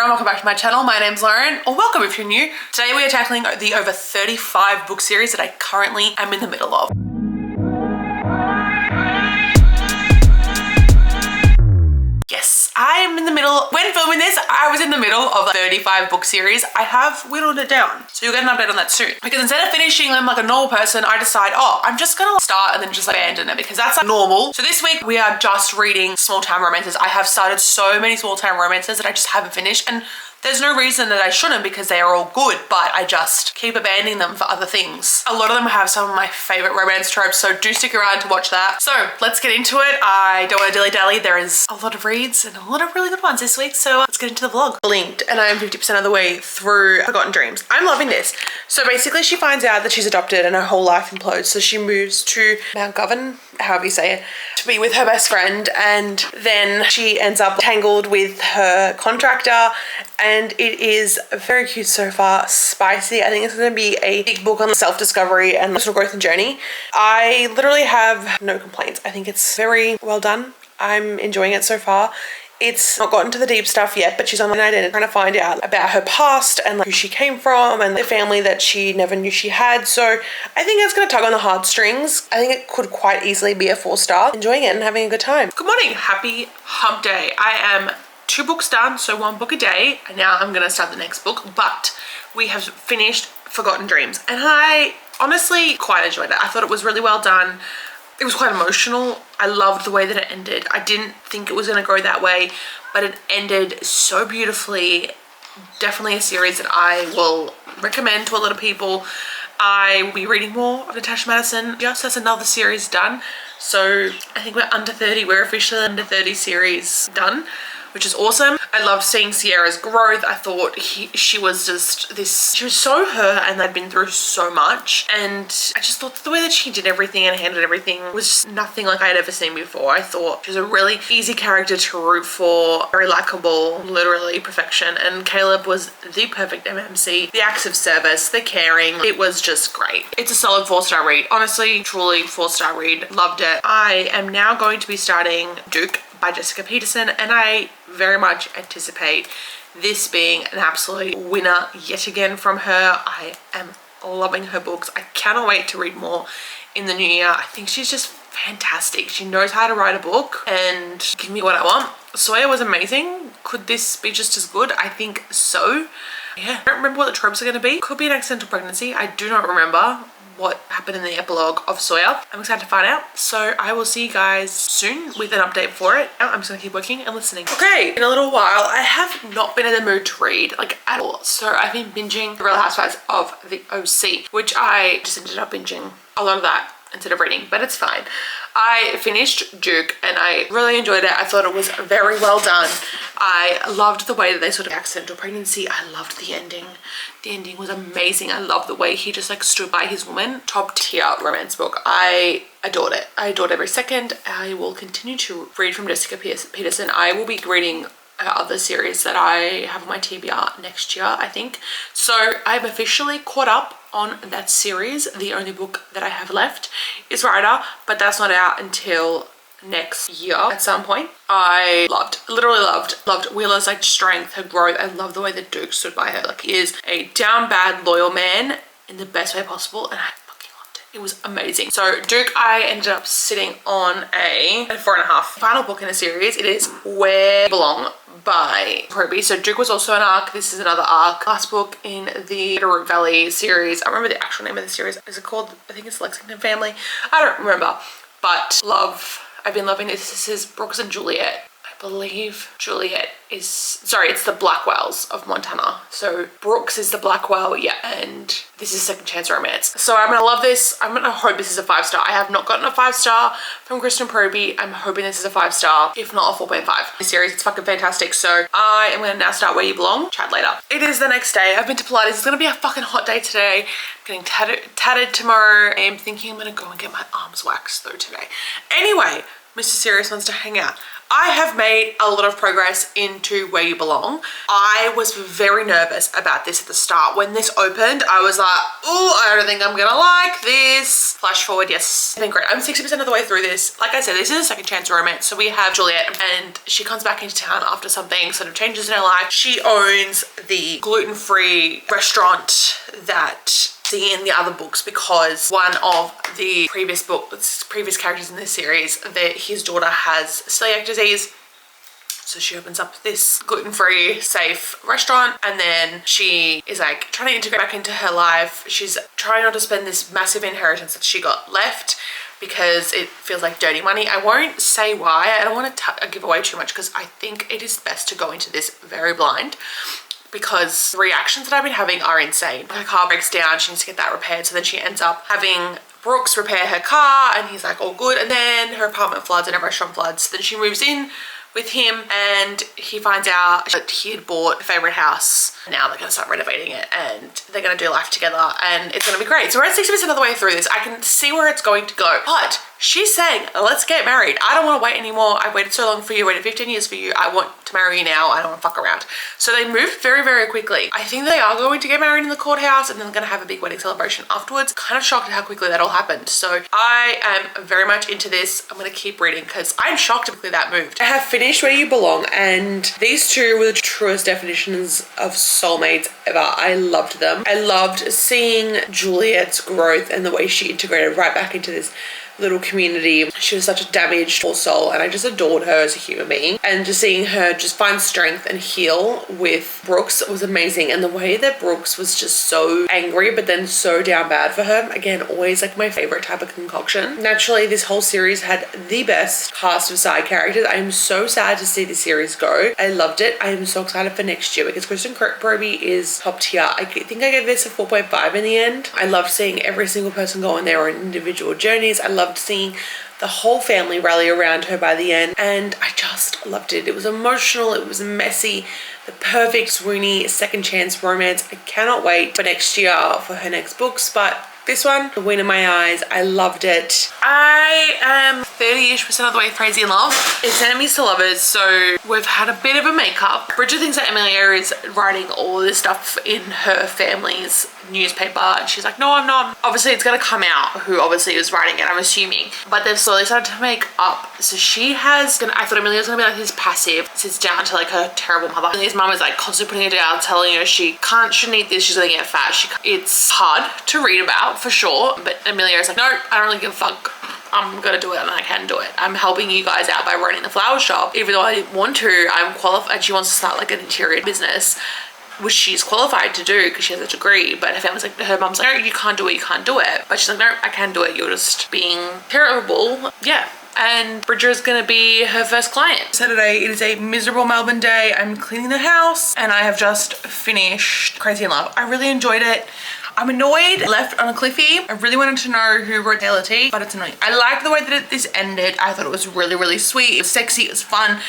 everyone, welcome back to my channel. My name's Lauren, or welcome if you're new. Today we are tackling the over 35 book series that I currently am in the middle of. Yes, I'm in the middle. When filming this, I was in the middle of a 35 book series. I have whittled it down, so you'll get an update on that soon. Because instead of finishing them like a normal person, I decide, oh, I'm just gonna start and then just abandon it because that's like normal. So this week we are just reading small town romances. I have started so many small town romances that I just haven't finished, and there's no reason that I shouldn't because they are all good, but I just keep abandoning them for other things. A lot of them have some of my favorite romance tropes, so do stick around to watch that. So let's get into it. I don't want to dilly-dally. There is a lot of reads and a lot of really good ones this week, so let's get into the vlog. Blinked, and I am 50% of the way through Forgotten Dreams. I'm loving this. So basically she finds out that she's adopted and her whole life implodes, so she moves to Mount Govan, however you say it, to be with her best friend, and then she ends up tangled with her contractor, and it is very cute so far, spicy. I think it's going to be a big book on self-discovery and personal growth and journey. I literally have no complaints. I think it's very well done. I'm enjoying it so far. It's not gotten to the deep stuff yet, but she's on an identity trying to find out about her past and like who she came from and the family that she never knew she had. So I think it's going to tug on the heartstrings. I think it could quite easily be a 4-star. Enjoying it and having a good time. Good morning. Happy hump day. I am 2 books done, so 1 book a day. And now I'm going to start the next book, but we have finished Forgotten Dreams and I honestly quite enjoyed it. I thought it was really well done. It was quite emotional. I loved the way that it ended. I didn't think it was going to go that way, but it ended so beautifully. Definitely a series that I will recommend to a lot of people. I will be reading more of Natasha Madison just as another series done. So I think we're under 30. We're officially under 30 series done, which is awesome. I loved seeing Sierra's growth. I thought she was just this, she was so her and they'd been through so much. And I just thought the way that she did everything and handled everything was just nothing like I had ever seen before. I thought she was a really easy character to root for, very likable, literally perfection. And Caleb was the perfect MMC, the acts of service, the caring. It was just great. It's a solid 4-star read. Honestly, truly 4-star read. Loved it. I am now going to be starting Duke by Jessica Peterson, and I very much anticipate this being an absolute winner yet again from her. I am loving her books. I cannot wait to read more in the new year. I think she's just fantastic. She knows how to write a book and give me what I want. Sawyer was amazing. Could this be just as good? I think so. Yeah, I don't remember what the tropes are going to be. Could be an accidental pregnancy. I do not remember what happened in the epilogue of Sawyer. I'm excited to find out. So I will see you guys soon with an update for it. I'm just gonna keep working and listening. Okay, in a little while, I have not been in the mood to read, like at all. So I've been binging The Real Housewives of the OC, which I just ended up binging a lot of that instead of reading, but it's fine. I finished Duke and I really enjoyed it. I thought it was very well done. I loved the way that they sort of accidental pregnancy. I loved the ending. The ending was amazing. I love the way he just like stood by his woman. Top tier romance book. I adored it. I adored every second. I will continue to read from Jessica Peterson. I will be reading other series that I have on my TBR next year, I think. So I've officially caught up on that series. The only book that I have left is Rider, but that's not out until next year at some point. I literally loved Wheeler's like strength, her growth. I love the way that Duke stood by her. Like, he is a down bad loyal man in the best way possible, and I fucking loved it. It was amazing. So Duke, I ended up sitting on a 4.5. Final book in a series. It is Where You Belong by Proby. So Duke was also an arc. This is another arc. Last book in the Root Valley series. I remember the actual name of the series. Is it called, I think it's Lexington Family. I don't remember, but love. I've been loving this. This is Brooks and Juliet. I believe Juliet is, sorry, it's the Blackwells of Montana. So Brooks is the Blackwell, yeah, and this is Second Chance Romance. So I'm gonna love this. I'm gonna hope this is a 5-star. I have not gotten a 5-star from Kristen Proby. I'm hoping this is a 5-star, if not a 4.5. This series, it's fucking fantastic. So I am gonna now start Where You Belong. Chat later. It is the next day. I've been to Pilates. It's gonna be a fucking hot day today. I'm getting tatted tomorrow. I'm thinking I'm gonna go and get my arms waxed though today. Anyway, Mr. Serious wants to hang out. I have made a lot of progress into Where You Belong. I was very nervous about this at the start. When this opened, I was like, oh, I don't think I'm gonna like this. Flash forward, yes, it's been great. I'm 60% of the way through this. Like I said, this is a second chance romance. So we have Juliet and she comes back into town after something sort of changes in her life. She owns the gluten-free restaurant that see in the other books because one of the previous characters in this series, his daughter has celiac disease. So she opens up this gluten-free, safe restaurant, and then she is like trying to integrate back into her life. She's trying not to spend this massive inheritance that she got left because it feels like dirty money. I won't say why. I don't want to give away too much because I think it is best to go into this very blind, because the reactions that I've been having are insane. Her car breaks down, she needs to get that repaired, so then she ends up having Brooks repair her car and he's like all good, and then her apartment floods and her restaurant floods. Then she moves in with him and he finds out that he had bought a favorite house. Now they're gonna start renovating it and they're gonna do life together and it's gonna be great. So we're at 60% of the way through this. I can see where it's going to go, but she's saying, let's get married. I don't want to wait anymore. I waited so long for you, waited 15 years for you. I want to marry you now. I don't want to fuck around. So they moved very, very quickly. I think they are going to get married in the courthouse and then they're going to have a big wedding celebration afterwards. Kind of shocked at how quickly that all happened. So I am very much into this. I'm going to keep reading because I'm shocked at how quickly that moved. I have finished Where You Belong and these two were the truest definitions of soulmates ever. I loved them. I loved seeing Juliet's growth and the way she integrated right back into this little community. She was such a damaged poor soul and I just adored her as a human being, and just seeing her just find strength and heal with Brooks was amazing. And the way that Brooks was just so angry but then so down bad for her, again, always like my favorite type of concoction. Naturally, this whole series had the best cast of side characters. I am so sad to see the series go. I loved it. I am so excited for next year because Kristen Proby is top tier. I think I gave this a 4.5 in the end. I loved seeing every single person go on their own individual journeys. I loved seeing the whole family rally around her by the end, and I just loved it. It was emotional, it was messy, the perfect swoony second chance romance. I cannot wait for next year for her next books, but this one, the win in my eyes. I loved it. I am 30-ish% of the way crazy in love. It's enemies to lovers, so we've had a bit of a makeup. Bridget thinks that Amelia is writing all this stuff in her family's newspaper, and she's like, no, I'm not. Obviously, it's gonna come out who obviously is writing it, I'm assuming. But they've slowly started to make up. So she has, I thought Amelia's gonna be like this passive, sits down to like her terrible mother. Amelia's mum is like constantly putting her down, telling her she shouldn't eat this, she's gonna get fat. It's hard to read about for sure, but Amelia is like, no, I don't really give a fuck. I'm gonna do it and I can do it. I'm helping you guys out by running the flower shop. Even though I didn't want to, I'm qualified. And she wants to start like an interior business, which she's qualified to do because she has a degree, but her family's like, her mom's like, no, you can't do it, you can't do it. But she's like, no, I can do it, you're just being terrible. Yeah. And Bridger is gonna be her first client. Saturday, it is a miserable Melbourne day. I'm cleaning the house and I have just finished Crazy in Love. I really enjoyed it. I'm annoyed, left on a cliffy. I really wanted to know who wrote Taylor T, but it's annoying. I liked the way that this ended. I thought it was really, really sweet. It was sexy, it was fun.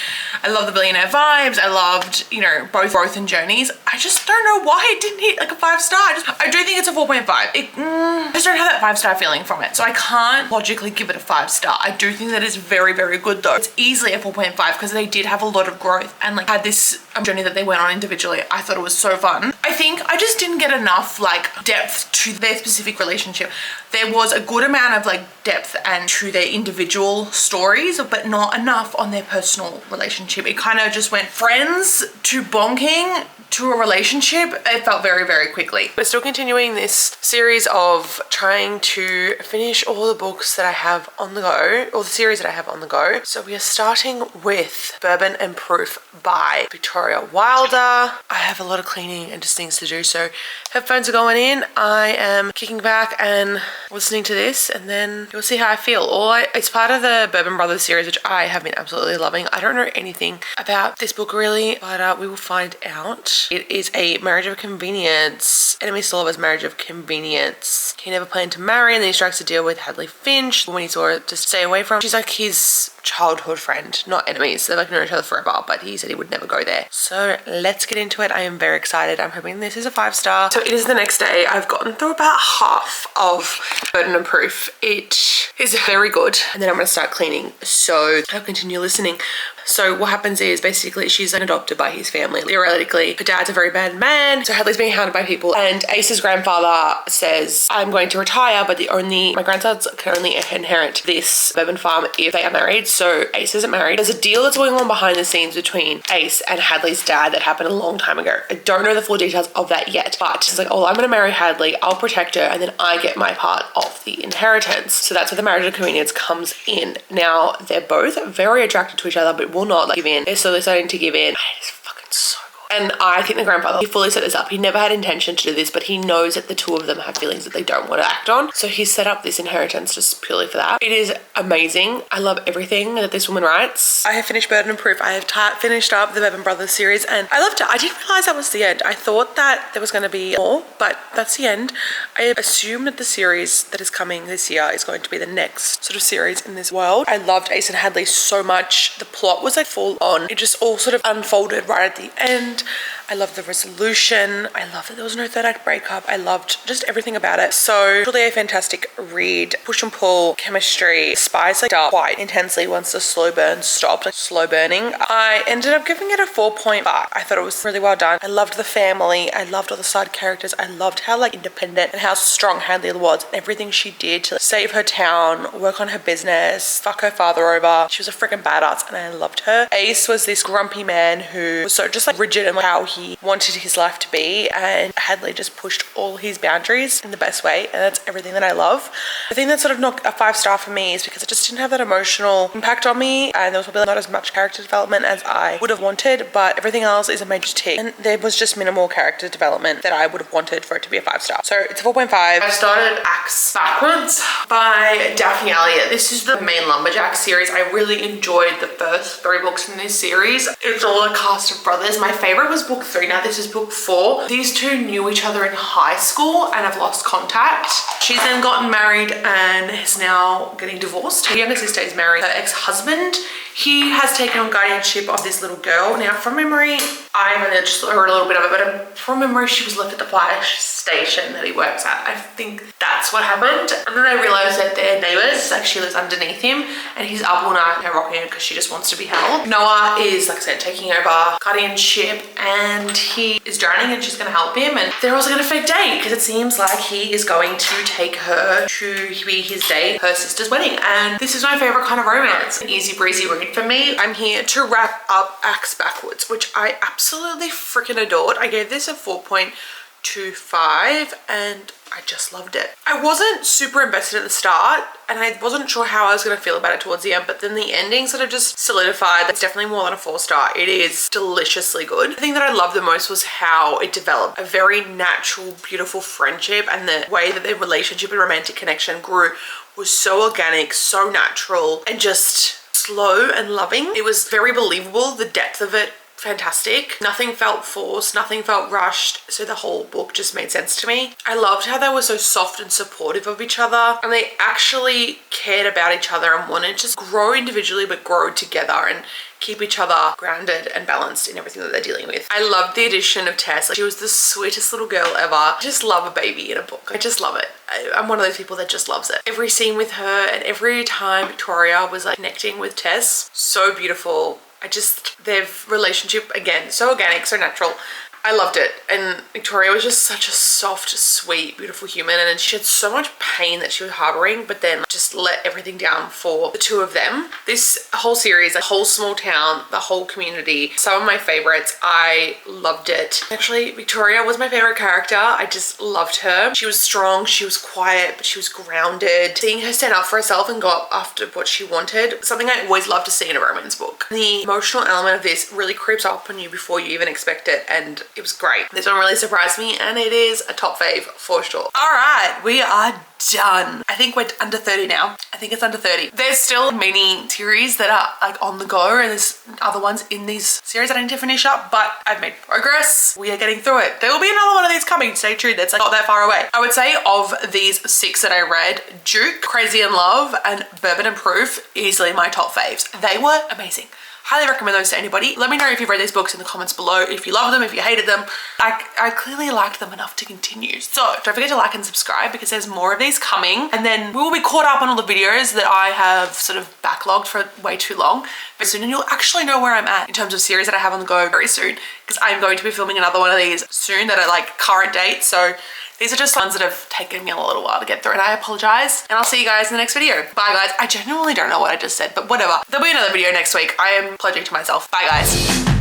I love the billionaire vibes. I loved, you know, both growth and journeys. I just don't know why it didn't hit like a 5-star. I do think it's a 4.5. I just don't have that 5-star feeling from it. So I can't logically give it a 5-star. I do think that it's very, very good though. It's easily a 4.5 because they did have a lot of growth and like had this journey that they went on individually. I thought it was so fun. I think I just didn't get enough like depth to their specific relationship. There was a good amount of like depth and to their individual stories, but not enough on their personal relationship. It kind of just went friends to bonking to a relationship. It felt very, very quickly. We're still continuing this series of trying to finish all the books that I have on the go, or the series that I have on the go. So we are starting with Bourbon and Proof by Victoria Wilder. I have a lot of cleaning and just things to do, so headphones are going in. I am kicking back and listening to this, and then you'll see how I feel. It's part of the Bourbon Brothers series, which I have been absolutely loving. I don't know anything about this book really, but we will find out. It is a marriage of convenience. Enemies to lovers, marriage of convenience. He never planned to marry, and then he strikes a deal with Hadley Finch, when he saw her to stay away from. She's like his childhood friend, not enemies. They've like known each other forever, but he said he would never go there. So let's get into it. I am very excited. I'm hoping this is a 5-star. So it is the next day. I've gotten through about half of Burden and Proof. It is very good. And then I'm going to start cleaning. So I'll continue listening. So what happens is basically she's adopted by his family. Theoretically, her dad's a very bad man. So Hadley's being hounded by people. And Ace's grandfather says, I'm going to retire, but my grandsons can only inherit this Bourbon farm if they are married. So Ace isn't married. There's a deal that's going on behind the scenes between Ace and Hadley's dad that happened a long time ago. I don't know the full details of that yet, but she's like, oh, I'm going to marry Hadley. I'll protect her. And then I get my part of the inheritance. So that's where the marriage of convenience comes in. Now, they're both very attracted to each other, but will not give in. They're slowly starting to give in. It is fucking so good. And I think the grandfather, he fully set this up. He never had intention to do this, but he knows that the two of them have feelings that they don't want to act on. So he set up this inheritance just purely for that. It is amazing. I love everything that this woman writes. I have finished Burden and Proof. I have finished up the Bourbon Brothers series and I loved it. I didn't realize that was the end. I thought that there was going to be more, but that's the end. I assume that the series that is coming this year is going to be the next sort of series in this world. I loved Ace and Hadley so much. The plot was like full on. It just all sort of unfolded right at the end. I loved the resolution. I loved that there was no third act breakup. I loved just everything about it. So truly a fantastic read. Push and pull, chemistry, spice like up quite intensely once the slow burn stopped, like slow burning. I ended up giving it a 4.5. I thought it was really well done. I loved the family. I loved all the side characters. I loved how like independent and how strong Hadley was and everything she did to save her town, work on her business, fuck her father over. She was a freaking badass and I loved her. Ace was this grumpy man who was so just like rigid and how he wanted his life to be, and Hadley just pushed all his boundaries in the best way, and that's everything that I love. The thing that sort of knocked a 5-star for me is because it just didn't have that emotional impact on me, and there was probably not as much character development as I would have wanted, but everything else is a major tick, and there was just minimal character development that I would have wanted for it to be a 5-star. So it's a 4.5. I started Axe Backwards by Daphne Elliot. This is the main Lumberjack series. I really enjoyed the first 3 books in this series. It's all a cast of brothers. My favorite was book 3. Now this is book 4. These two knew each other in high school and have lost contact. She's then gotten married and is now getting divorced. Her younger sister is married. Her ex-husband, he has taken on guardianship of this little girl. Now from memory, I only just heard a little bit of it, but from memory she was left at the fire station that he works at. I think that's what happened. And then I realized that they're neighbors, like she lives underneath him and he's up all night and rocking it because she just wants to be held. Noah is, like I said, taking over guardianship and he is drowning and she's gonna help him, and they're also gonna fake date because it seems like he is going to take her to be his date, her sister's wedding. And this is my favorite kind of romance. An easy breezy read for me. I'm here to wrap up Axe Backwards, which I absolutely freaking adored. I gave this a 4.25 and I just loved it. I wasn't super invested at the start and I wasn't sure how I was going to feel about it towards the end, but then the ending sort of just solidified. It's definitely more than a 4-star. It is deliciously good. The thing that I loved the most was how it developed a very natural, beautiful friendship, and the way that their relationship and romantic connection grew was so organic, so natural, and just slow and loving. It was very believable. The depth of it, fantastic. Nothing felt forced, nothing felt rushed, so the whole book just made sense to me. I loved how they were so soft and supportive of each other, and they actually cared about each other and wanted to just grow individually but grow together and keep each other grounded and balanced in everything that they're dealing with. I loved the addition of Tess. Like, she was the sweetest little girl ever. I just love a baby in a book. I just love it. I'm one of those people that just loves it. Every scene with her and every time Victoria was like connecting with Tess, so beautiful. Their relationship, again, so organic, so natural. I loved it. And Victoria was just such a soft, sweet, beautiful human. And she had so much pain that she was harboring, but then just let everything down for the two of them. This whole series, the whole small town, the whole community, some of my favorites. I loved it. Actually, Victoria was my favorite character. I just loved her. She was strong, she was quiet, but she was grounded. Seeing her stand up for herself and go up after what she wanted, something I always love to see in a romance book. The emotional element of this really creeps up on you before you even expect it, and it was great. This one really surprised me and it is a top fave for sure. All right, we are done. I think we're under 30 now. I think it's under 30. There's still many series that are like on the go and there's other ones in these series that I need to finish up, but I've made progress. We are getting through it. There will be another one of these coming. Stay tuned. That's like not that far away. I would say of these 6 that I read, Duke, Crazy in Love, and Bourbon and Proof, easily my top faves. They were amazing. Highly recommend those to anybody. Let me know if you've read these books in the comments below, if you love them, if you hated them. I clearly liked them enough to continue. So don't forget to like and subscribe because there's more of these coming. And then we will be caught up on all the videos that I have sort of backlogged for way too long. But soon, and you'll actually know where I'm at in terms of series that I have on the go very soon, because I'm going to be filming another one of these soon that are like current dates. So these are just ones that have taken me a little while to get through and I apologize. And I'll see you guys in the next video. Bye guys. I genuinely don't know what I just said, but whatever. There'll be another video next week. I am pledging to myself. Bye guys.